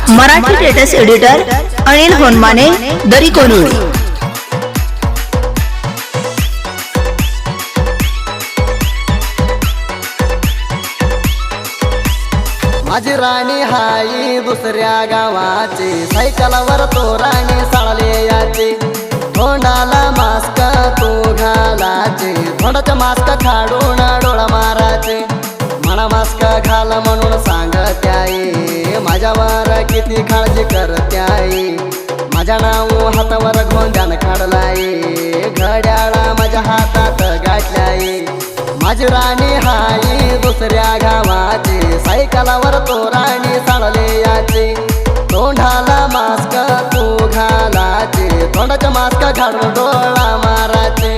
Marathi टेटस editor Anil Honmane दरी कोनूर। माझी राणी हाई दुसऱ्या गावाची, सायकलावर तो राणी साळले याची। तोंडाला मास्क तू घालाचे, तोंडाचा मास्क काढून डोळा माराचे। मला मास्क घाल म्हणून सांगते आई, माझ्यावर किती काळजी करते आई। माझ्या नाव हातावर गोंध्यान काढलाय, घड्याळा माझ्या हातात गाठलाय। माझी राणी हाई दुसऱ्या गावाची, सायकलावर तो राणी साळले याची। तोंडाला मास्क तू घालाचे, तोंडाचा मास्क घालून डोळा माराचे।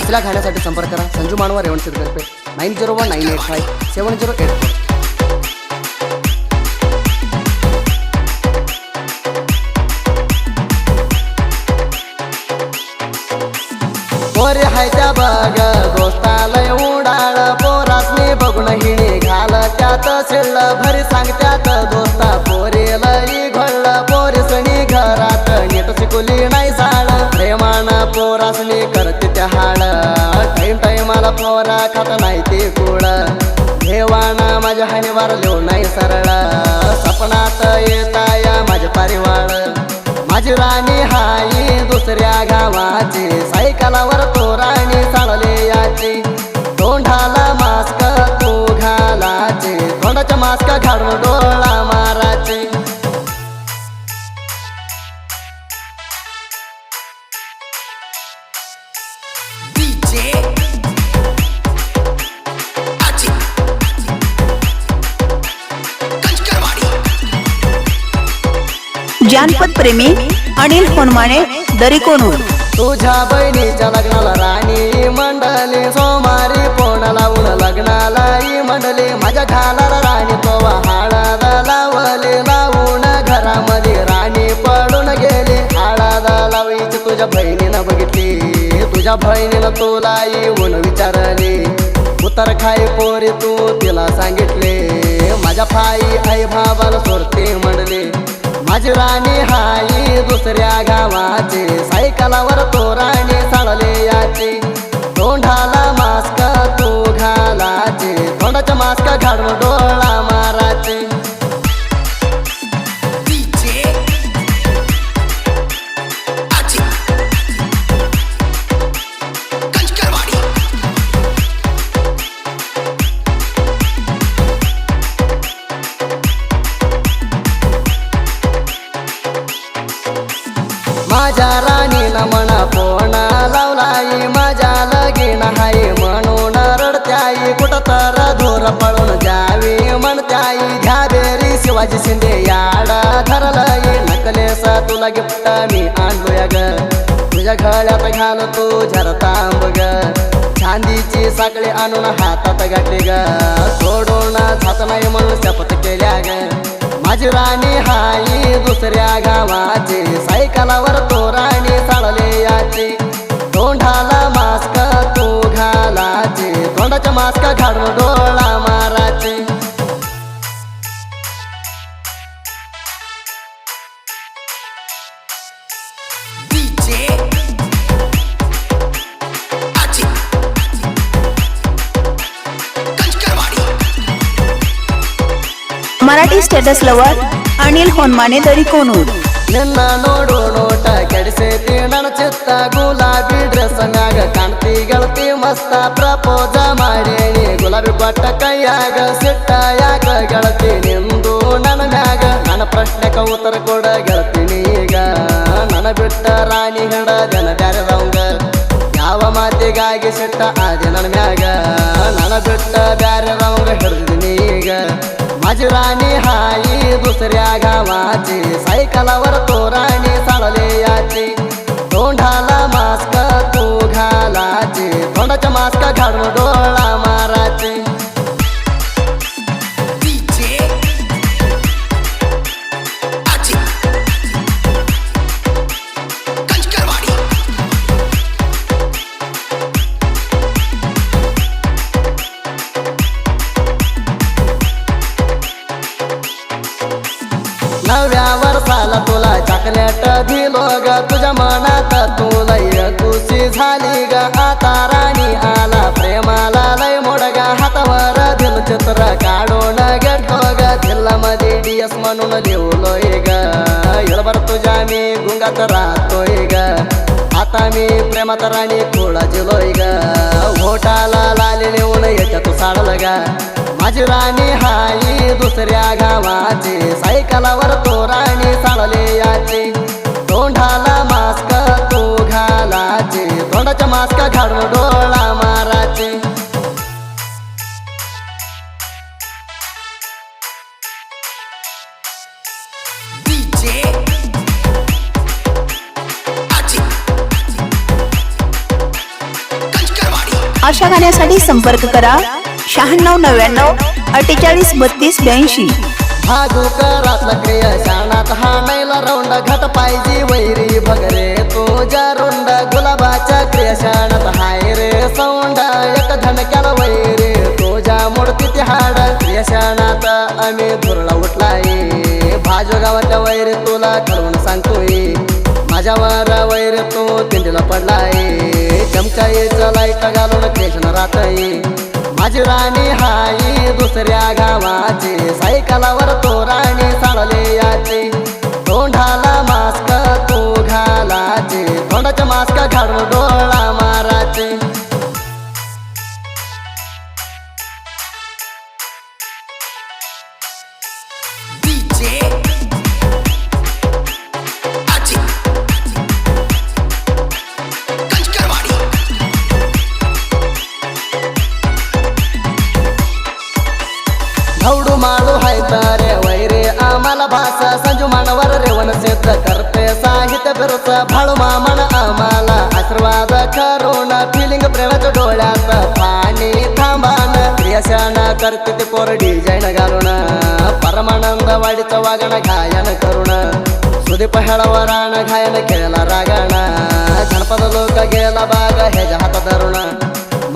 तिला खाण्यासाठी संपर्क करा संजू मानवा रेवण सिद्धरपे 9019857084। पोरे हाय त्या बघ दोस्ताला उडाळ, पोरासनी बघून हिणी घाल त्यात शिळ भरी सांगत्यात दोस्ता पोरेला घोळ। पोरीसनी घरात नीट शिकवली नाही साळ, प्रेमाना पोरासनी करते त्या हाळ। टाईम टाईमाला पोरा खात नाही ते कुळ, देवाना माझ्या हानीवार लिहू नाही सरळ। सपनात येताया माझे पारिवाळ, माझी राणी हाई दुसऱ्या गावाची, सायकलावर तो राणी साळले याची। तोंडाला मास्क तू घालाचे, तोंडाचा मास्क घालून डोळा माराचे। जानपद प्रेमी अनिल होनमाने दरी कोनूर। तुझ्या बहिणीच्या लग्नाला राणी मंडळी, सोमारी पोण लावून लग्नाला मंडळी। माझ्या घालाला राणी तो हळद लावले, लावून घरामध्ये राणी पडून गेली। हळद लावायची तुझ्या बहिणीनं बघितली, तुझ्या बहिणीनं तुला येऊन विचारले। उतर खाई पोरी तू तिला सांगितले, माझ्या पायी आई भावाला सोडते म्हणले। माझी राणी हाई दुसऱ्या गावाची, सायकलावर तो राणी साळले याची। तोंडाला मास्क तू घालाचे, तोंडाचा मास्क घालून डोळा माराचे। माझ्या राणीला मना पोणा लावलाई, माझ्या लगीन हाय म्हणून रडत्याई। कुठं तर धूर पळून जावी म्हणत्याई, घ्यावेरी शिवाजी शिंदे याडा धरलई। नकलेस तुला गिफ्ट मी आणलोय ग, तुझ्या गळ्यात घाल तू झरतांब ग। चांदीची साखळी आणून हातात घातली ग, सोडून जात नाही म्हणून शपथ केल्या ग। माझी राणी हाई दुसऱ्या गावाची, सायकलावर तो राणी साळले याची। तोंडाला मास्क तू घालाचे, तोंडाचा मास्क घालून डोळा माराचे। मराठी स्टेटस लवर अनिल होनमाने दरी कोनूर। ನಿನ್ನ ನೋಡು ನೋಟ ಕೆಡಿಸೈತಿ ನನ್ನ ಚಿತ್ತ, ಗುಲಾಬಿ ಡ್ರೆಸ್ ಮ್ಯಾಗ ಕಾಣ್ತಿ ಗೆಳತಿ ಮಸ್ತ। ಪ್ರಪೋಸ ಮಾಡೇನಿ ಗುಲಾಬಿ ಕೊಟ್ಟ ಕೈಯಾಗ, ಸಿಟ್ಟ ಯಾಕ ಗೆಳತಿ ನಿಂದು ನನ್ನ ಮ್ಯಾಗ? ನನ್ನ ಪ್ರಶ್ನೆಕ ಉತ್ತರ ಕೊಡ ಗೆಳತೀನಿ ಈಗ, ನನ್ನ ಬಿಟ್ಟ ರಾಣಿ ಹಿಡದನ ಬ್ಯಾರೆದವಂಗ। ಯಾವ ಮಾತಿಗಾಗಿ ಸಿಟ್ಟ ಆದೆ ನನ್ನ ಮ್ಯಾಗ, ನನ್ನ ಬಿಟ್ಟ ಬ್ಯಾರೆದವಂಗ ಹಿಡ್ದಿನಿ ಈಗ। माझी राणी हाई दुसऱ्या गावाची, सायकलावर तो राणी साळले याची। तोंडाला मास्क तू घालाचे, तोंडाचा मास्क घालून डोळा माराचे। चॉकलेट दिलो ग तुझ्या मनात तू लय खुशी झाली ग आता राणी आला प्रेमाला लय मोडगा हातावर दिल चित्र काढून घेतो ग दिल्लामध्ये DS म्हणून लिवलोय ग येळभर तुझ्या मी गुंगात राहतोय ग आता मी प्रेमात राणी थोडा जिलोय ग घोटाला लाली लिहून याच्यात साडलं ग माझी राणी हाई दुसऱ्या गावाची सायकलावर तो राणी चालले याची तोंडाला मास्क तू घालाची तोंडाच्या मास्क घालून डोळा माराची अशा गाण्यासाठी संपर्क करा 9699 48 32 82. भागुकरातला क्रिय शाणात हा नैला रौंड घट पाहिजे वैरी भगरे तुझ्या रुंड गुलाबाच्या क्रिय शाणात हाय रे सौंड एक धनक्याला वैरी तुझ्या मूर्तीत हाड क्रिय शाणात आम्ही धुरळा उठलाय भाजो गावाच्या वैरी तुला कळवून सांगतोय माझ्यावर वैर तू तिंडीला पडलाय चमकाईचं लाईट घालून कृष्ण राहतय माझी राणी हाई दुसऱ्या गावाची सायकलावर तो राणी चालले याची तोंडाला मास्क तू घालाची तोंडाच्या मास्क घालून डोळा माराची धौडू माळू हाय रे वैरे आम्हाला भाषा संजू मानवर रेवण सिद्ध करते साहित्य बिरस भाळू मामन आम्हाला आशीर्वाद करून फिलिंग प्रेमाच्या डोळ्यात पाणी थांबान क्रियाशान करते ते पोर डिझाईन घालून परमानंद वाडीचं वागण गायन करून सुदीप हेळवरान गायन केला रागाणा गणपत लोक गेला बाग ह्याच्या हात धरून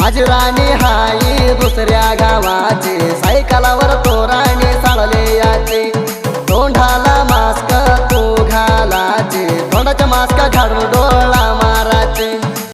माझी राणी हाई दुसऱ्या गावाची सायकलावर तो राणी चालले याची तोंडाला मास्क तू घालाची तोंडाच्या मास्क घालून डोळा